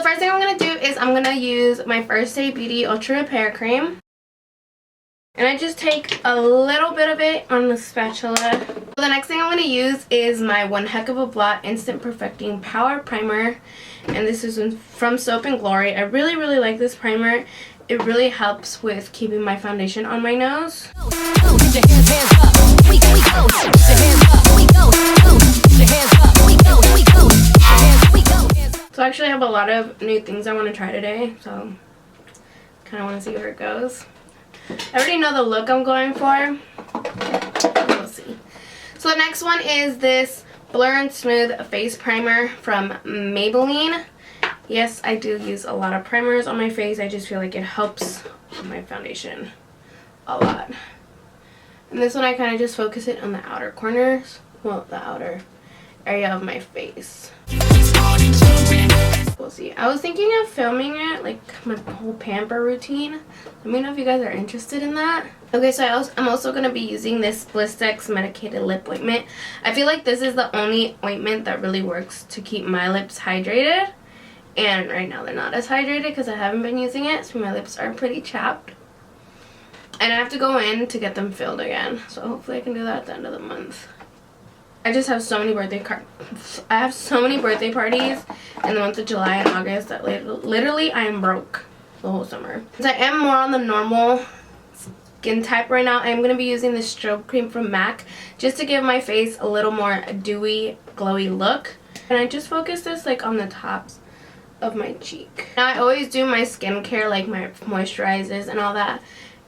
first thing I'm going to do is I'm going to use my First Aid Beauty Ultra Repair Cream. And I just take a little bit of it on the spatula. So the next thing I'm going to use is my One Heck of a Blot Instant Perfecting Power Primer. And this is from Soap & Glory. I really, really like this primer. It really helps with keeping my foundation on my nose. So I actually have a lot of new things I want to try today. So kind of want to see where it goes. I already know the look I'm going for. We'll see. So the next one is this Blur and Smooth Face Primer from Maybelline. Yes, I do use a lot of primers on my face. I just feel like it helps my foundation a lot. And this one I kind of just focus it on the outer corners. Well, the outer area of my face. We'll see. I was thinking of filming it, like my whole pamper routine. Let me know if you guys are interested in that. Okay, so I'm also going to be using this Blistex Medicated Lip Ointment. I feel like this is the only ointment that really works to keep my lips hydrated. And right now they're not as hydrated because I haven't been using it, so my lips are pretty chapped. And I have to go in to get them filled again. So hopefully I can do that at the end of the month. I just have so many birthday parties in the month of July and August that literally I am broke the whole summer. Since I am more on the normal skin type right now, I am going to be using this strobe cream from MAC just to give my face a little more dewy, glowy look. And I just focus this like on the tops of my cheek. Now I always do my skincare, like my moisturizers and all that,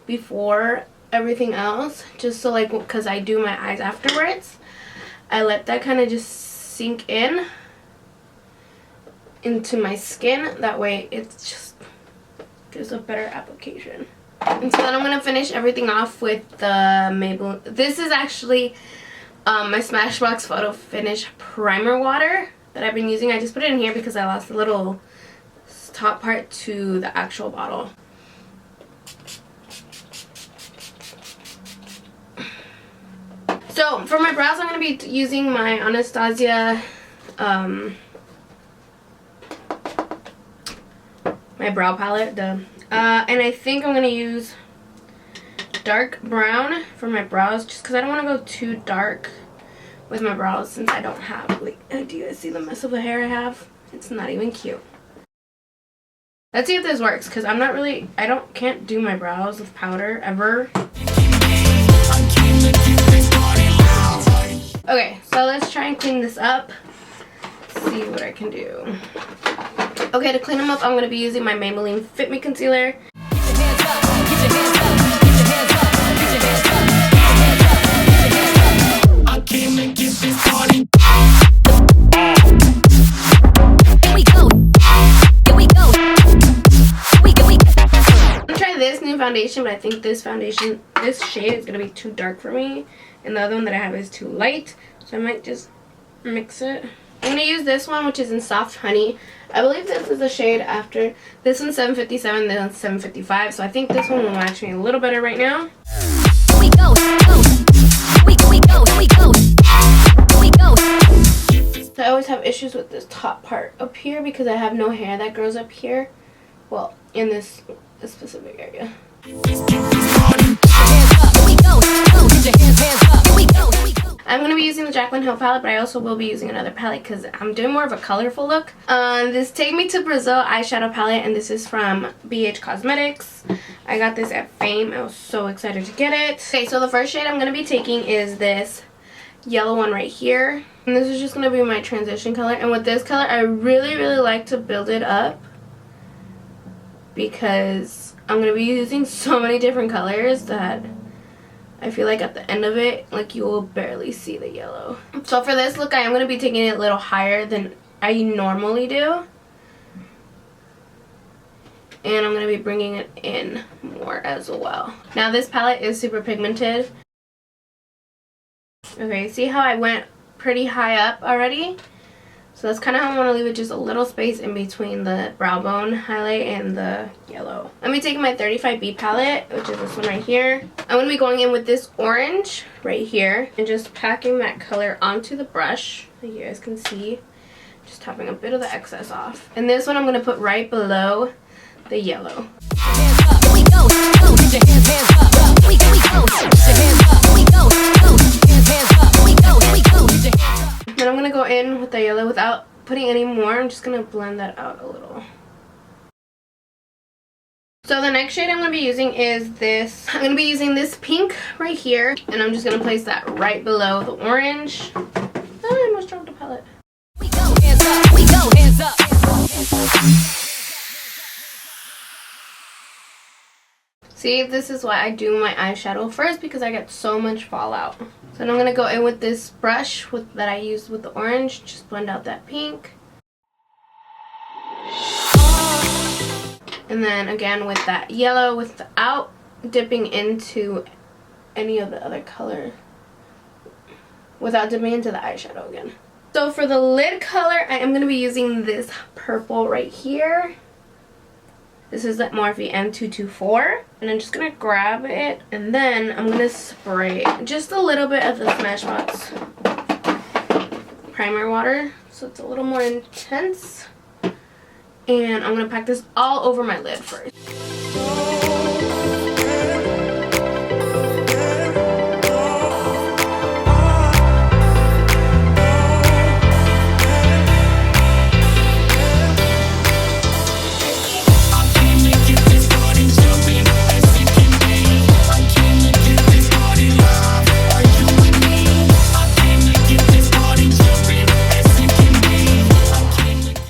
before everything else, just so like, because I do my eyes afterwards, I let that kind of just sink into my skin. That way it just gives a better application. And so then I'm going to finish everything off with the Maybelline. This is actually my Smashbox Photo Finish Primer Water that I've been using. I just put it in here because I lost the little top part to the actual bottle. So for my brows, I'm going to be using my Anastasia my brow palette, and I think I'm going to use dark brown for my brows just because I don't want to go too dark with my brows since I don't have, like, do you guys see the mess of the hair I have? It's not even cute. Let's see if this works because I'm not really, can't do my brows with powder ever. Okay, so let's try and clean this up. See what I can do. Okay, to clean them up, I'm going to be using my Maybelline Fit Me Concealer. Foundation, but I think this shade is going to be too dark for me, and the other one that I have is too light, so I might just mix it. I'm going to use this one, which is in Soft Honey. I believe this is the shade after. This one's 757, this one's 755, so I think this one will match me a little better right now. So I always have issues with this top part up here because I have no hair that grows up here. Well, in this specific area. I'm going to be using the Jaclyn Hill palette, but I also will be using another palette because I'm doing more of a colorful look. This Take Me to Brazil eyeshadow palette, and this is from BH Cosmetics. I got this at Fame. I was so excited to get it. Okay, so the first shade I'm going to be taking is this yellow one right here. And this is just going to be my transition color. And with this color, I really, really like to build it up because I'm going to be using so many different colors that I feel like at the end of it, like, you will barely see the yellow. So for this look, I am going to be taking it a little higher than I normally do. And I'm going to be bringing it in more as well. Now this palette is super pigmented. Okay, see how I went pretty high up already? So that's kind of how I want to leave it, just a little space in between the brow bone highlight and the yellow. Let me take my 35B palette, which is this one right here. I'm going to be going in with this orange right here and just packing that color onto the brush, so you guys can see. Just tapping a bit of the excess off. And this one I'm going to put right below the yellow. Then I'm going to go in with the yellow without putting any more. I'm just going to blend that out a little. So the next shade I'm going to be using is this. I'm going to be using this pink right here. And I'm just going to place that right below the orange. Oh, I almost dropped the palette. We go, hands up. We go, hands up. See, this is why I do my eyeshadow first, because I get so much fallout. So then I'm going to go in with this brush that I used with the orange. Just blend out that pink. And then again with that yellow without dipping into any of the other color. Without dipping into the eyeshadow again. So for the lid color, I am going to be using this purple right here. This is the Morphe M224. And I'm just going to grab it. And then I'm going to spray just a little bit of the Smashbox primer water. So it's a little more intense. And I'm going to pack this all over my lid first.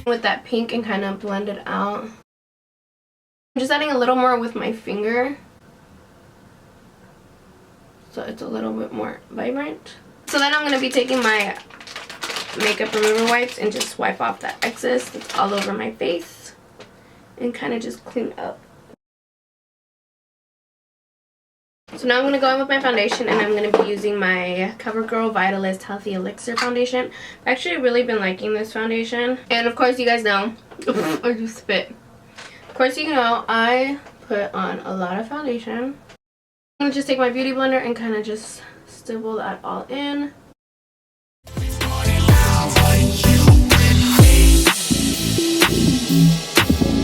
With that pink and kind of blend it out. I'm just adding a little more with my finger so it's a little bit more vibrant. So then I'm going to be taking my makeup remover wipes and just wipe off that excess that's all over my face and kind of just clean up. So now I'm going to go in with my foundation, and I'm going to be using my CoverGirl Vitalist Healthy Elixir foundation. I've actually really been liking this foundation. And of course you guys know, or just spit. Of course you know I put on a lot of foundation. I'm going to just take my beauty blender and kind of just stipple that all in.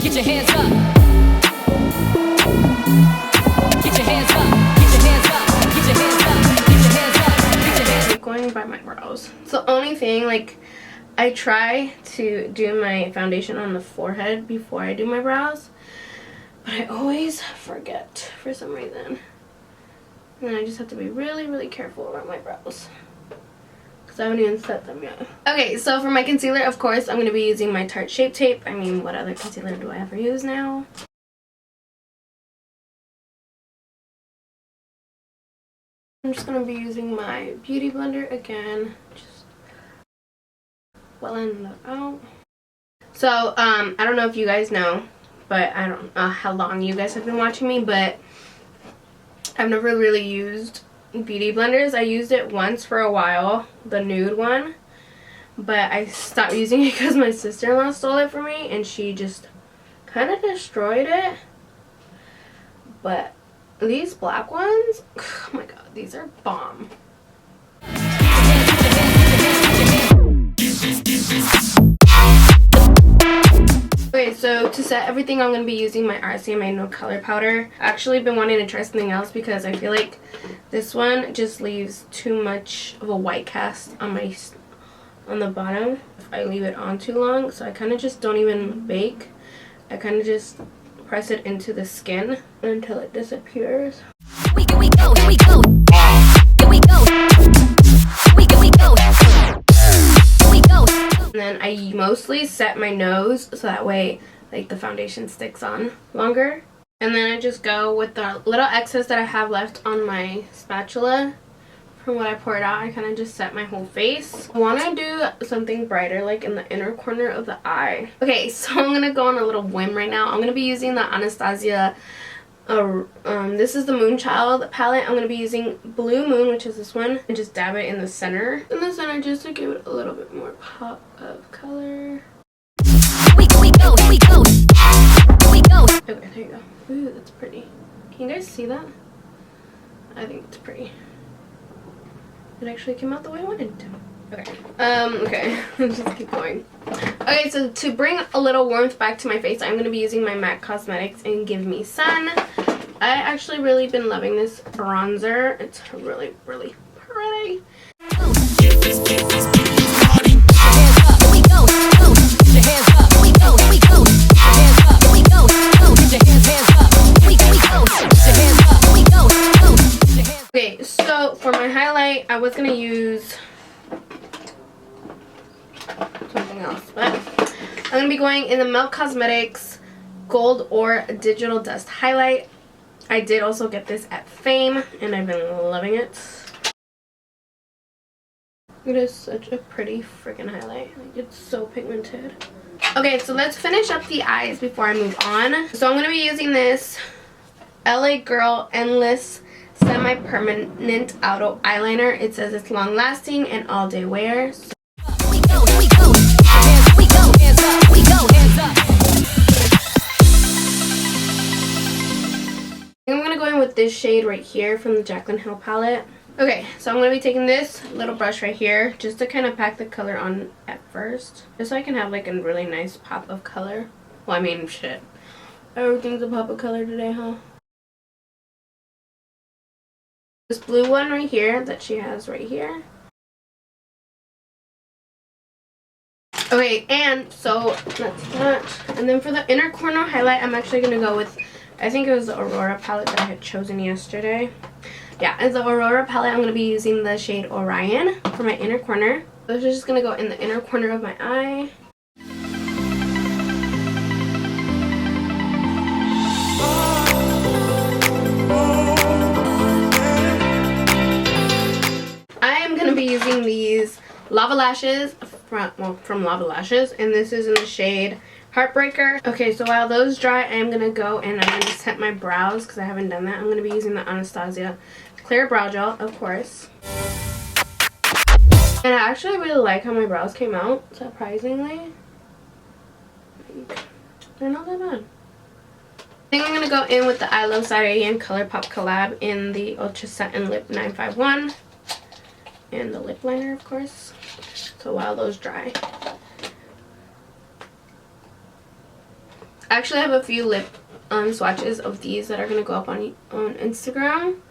Get your hands up. Get your hands up. Going by my brows. It's the only thing, like, I try to do my foundation on the forehead before I do my brows, but I always forget for some reason. And then I just have to be really, really careful around my brows because I haven't even set them yet. Okay, so for my concealer, of course, I'm going to be using my Tarte Shape Tape. I mean, what other concealer do I ever use now? I'm just going to be using my beauty blender again, just blend that out. So, I don't know if you guys know, but I don't know how long you guys have been watching me, but I've never really used beauty blenders. I used it once for a while, the nude one, but I stopped using it because my sister-in-law stole it from me, and she just kind of destroyed it. But these black ones, oh my god, these are bomb. Okay, so to set everything, I'm going to be using my RCMA No Color Powder. I've actually been wanting to try something else because I feel like this one just leaves too much of a white cast on the bottom if I leave it on too long. So I kind of just don't even bake. I kind of just press it into the skin until it disappears. We go, here we go, here we go, here we go, we go, here we go. And then I mostly set my nose so that way like the foundation sticks on longer. And then I just go with the little excess that I have left on my spatula from what I poured out. I kind of just set my whole face. I want to do something brighter like in the inner corner of the eye. Okay, so I'm going to go on a little whim right now. I'm going to be using the Anastasia, this is the Moonchild palette. I'm going to be using Blue Moon, which is this one, and just dab it in the center. In the center just to give it a little bit more pop of color. We go, we go, we go. Okay, there you go. Ooh, that's pretty. Can you guys see that? I think it's pretty. It actually came out the way I wanted it to. Okay, let's just keep going. Okay, so to bring a little warmth back to my face, I'm going to be using my MAC Cosmetics in Give Me Sun. I actually really been loving this bronzer. It's really, really pretty. Okay, so for my highlight, I was going to use something else, but I'm going to be going in the MAC Cosmetics Gold or Digital Dust Highlight. I did also get this at Fame, and I've been loving it. It is such a pretty freaking highlight. Like, it's so pigmented. Okay, so let's finish up the eyes before I move on. So I'm going to be using this LA Girl Endless Semi-Permanent Auto Eyeliner. It says it's long-lasting and all-day wear. So I'm going to go in with this shade right here from the Jaclyn Hill palette. Okay, so I'm going to be taking this little brush right here just to kind of pack the color on at first. Just so I can have like a really nice pop of color. Well, I mean, shit. Everything's a pop of color today, huh? This blue one right here that she has right here. Okay, and so that's that. And then for the inner corner highlight, I'm actually going to go with, I think it was the Aurora palette that I had chosen yesterday. Yeah, as the Aurora palette, I'm going to be using the shade Orion for my inner corner. So this is just going to go in the inner corner of my eye. I am going to be using these Lava Lashes from Lava Lashes, and this is in the shade Heartbreaker. Okay, so while those dry, I am going to go and I'm going to set my brows because I haven't done that. I'm going to be using the Anastasia Clear Brow Gel, of course. And I actually really like how my brows came out, surprisingly. They're not that bad. I think I'm going to go in with the I Love Saturday ColourPop collab in the Ultra Satin Lip 951. And the lip liner, of course. So while those dry. I actually have a few lip swatches of these that are going to go up on Instagram.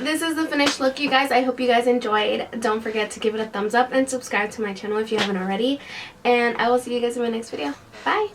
This is the finished look, you guys. I hope you guys enjoyed. Don't forget to give it a thumbs up and subscribe to my channel if you haven't already. And I will see you guys in my next video. Bye!